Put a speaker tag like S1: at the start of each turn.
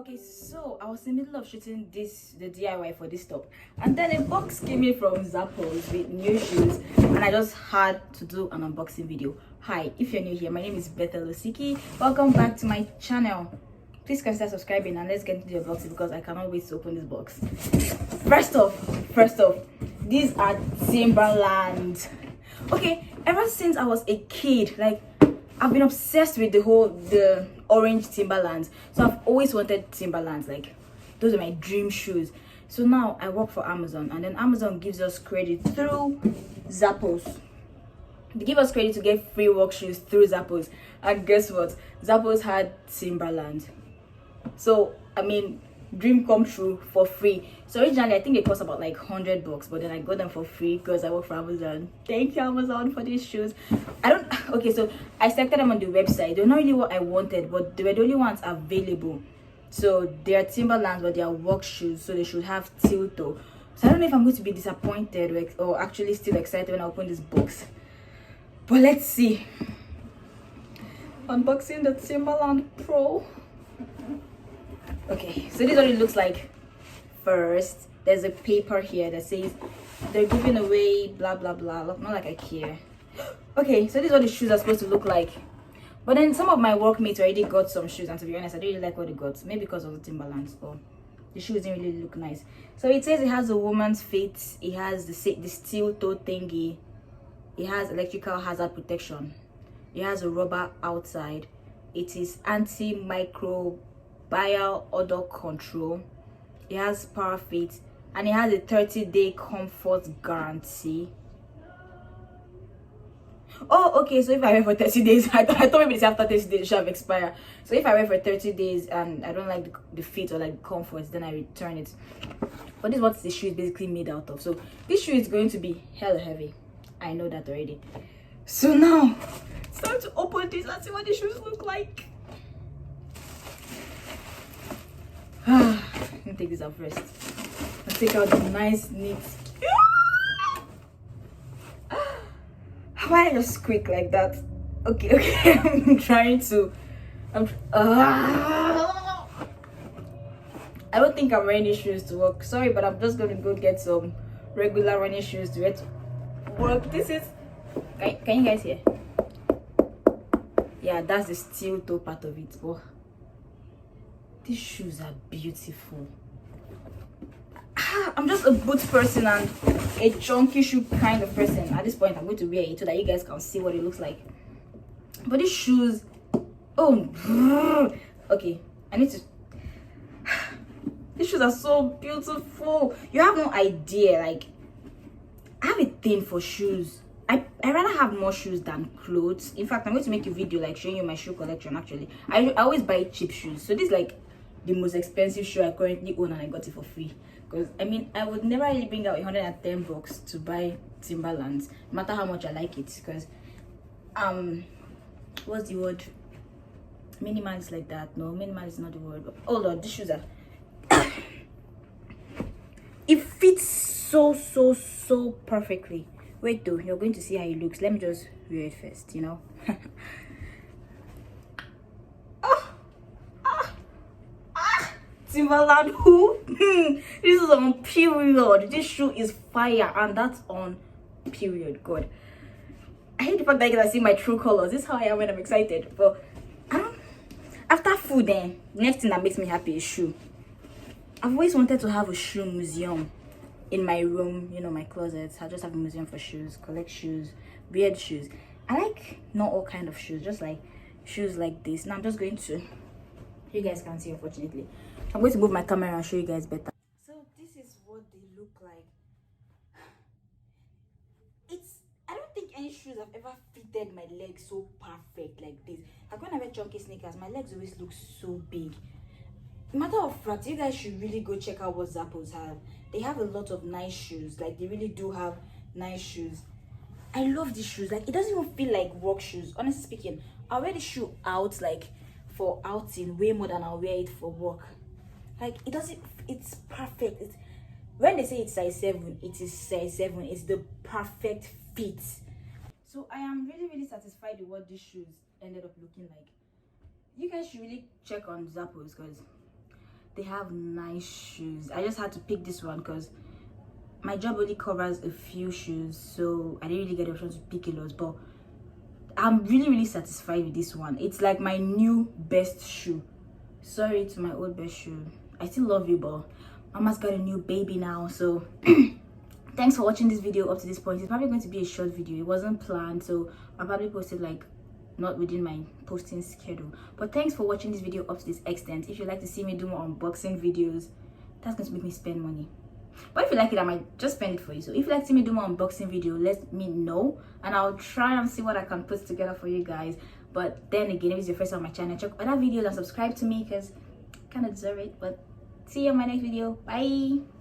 S1: Okay, so I was in the middle of shooting the DIY for this top, and then a box came in from Zappos with new shoes, and I just had to do an unboxing video. Hi, if you're new here, my name is Bethel Osiki. Welcome back to my channel. Please consider subscribing and let's get into the unboxing because I cannot wait to open this box. First off, these are Timberland. Okay, ever since I was a kid, like I've been obsessed with the orange Timberlands. So I've always wanted Timberlands. Like those are my dream shoes. So now I work for Amazon, and then Amazon gives us credit through Zappos. They give us credit to get free work shoes through Zappos. And guess what? Zappos had Timberland. So I mean, dream come true for free. So originally I think it cost about like $100, but then I got them for free because I work for Amazon. Thank you, Amazon, for these shoes. Okay, so I selected them on the website. They're not really what I wanted, but they were the only ones available. So they're Timberlands, but they are work shoes, so they should have teal toe. So I don't know if I'm going to be disappointed or actually still excited when I open this box, but let's see. Unboxing the Timberland Pro. Okay, so this is what it looks like. First, there's a paper here that says they're giving away blah blah blah. Look, not like I care. Okay, so this is what the shoes are supposed to look like. But then some of my workmates already got some shoes, and to be honest, I didn't really like what they got. Maybe because of the Timberlands, but the shoes didn't really look nice. So it says it has a woman's feet. It has the steel toe thingy. It has electrical hazard protection. It has a rubber outside. It is antimicrobial odor control. It has power fit, and it has a 30-day comfort guarantee. Oh, okay, so if I wear for 30 days, I thought maybe it's after 30 days it should have expired. So if I wear for 30 days and I don't like the fit or like the comfort, then I return it. But this is what the shoe is basically made out of. So this shoe is going to be hella heavy. I know that already. So now it's time to open this and see what the shoes look like. Let me take this out first. Let's take out the nice, neat. Why I just squeak like that? Okay. I'm trying to. I don't think I'm wearing these shoes to work. Sorry, but I'm just going to go get some regular running shoes to wear to work. This is. Can you guys hear? Yeah, that's the steel toe part of it. But these shoes are beautiful. I'm just a boot person and a chunky shoe kind of person. At this point, I'm going to wear it so that you guys can see what it looks like. But these shoes, oh, okay, I need to. These shoes are so beautiful. You have no idea. Like, I have a thing for shoes. I rather have more shoes than clothes. In fact, I'm going to make a video like showing you my shoe collection. Actually, I always buy cheap shoes. So this is like the most expensive shoe I currently own, and I got it for free. Because I mean, I would never really bring out $110 to buy Timberlands, no matter how much I like it. Because what's the word? Minimal is like that. No, minimal is not the word. But, oh Lord, these shoes are. It fits so perfectly. Wait though, you're going to see how it looks. Let me just wear it first, you know. Timberland who? This is on period. This shoe is fire, and that's on period. God, I hate the fact that you can see my true colors. This is how I am when I'm excited. But after food, then next thing that makes me happy is shoe. I've always wanted to have a shoe museum in my room, you know, my closets. I just have a museum for shoes, collect shoes, weird shoes. I like not all kind of shoes, just like shoes like this. Now I'm just going to, you guys can't see unfortunately. I'm going to move my camera and show you guys better. So this is what they look like. I don't think any shoes have ever fitted my legs so perfect like this. Like when I wear chunky sneakers, my legs always look so big. Matter of fact, you guys should really go check out what Zappos have. They have a lot of nice shoes. Like they really do have nice shoes. I love these shoes. Like it doesn't even feel like work shoes. Honestly speaking, I'll wear the shoe out like for outing way more than I'll wear it for work. Like it doesn't. It's perfect. When they say it's size 7, it is size 7. It's the perfect fit. So I am really satisfied with what these shoes ended up looking like. You guys should really check on Zappos because they have nice shoes. I just had to pick this one because my job only covers a few shoes, so I didn't really get the option to pick a lot, but I'm really satisfied with this one. It's like my new best shoe. Sorry to my old best shoe. I still love you, but mama's got a new baby now, so thanks for watching this video up to this point. It's probably going to be a short video. It wasn't planned, so I'll probably post it like not within my posting schedule. But thanks for watching this video up to this extent. If you'd like to see me do more unboxing videos, that's going to make me spend money. But if you like it, I might just spend it for you. So if you like to see me do more unboxing video, let me know, and I'll try and see what I can put together for you guys. But then again, if it's your first time on my channel, check other videos and subscribe to me because I kind of deserve it. But see you in my next video. Bye.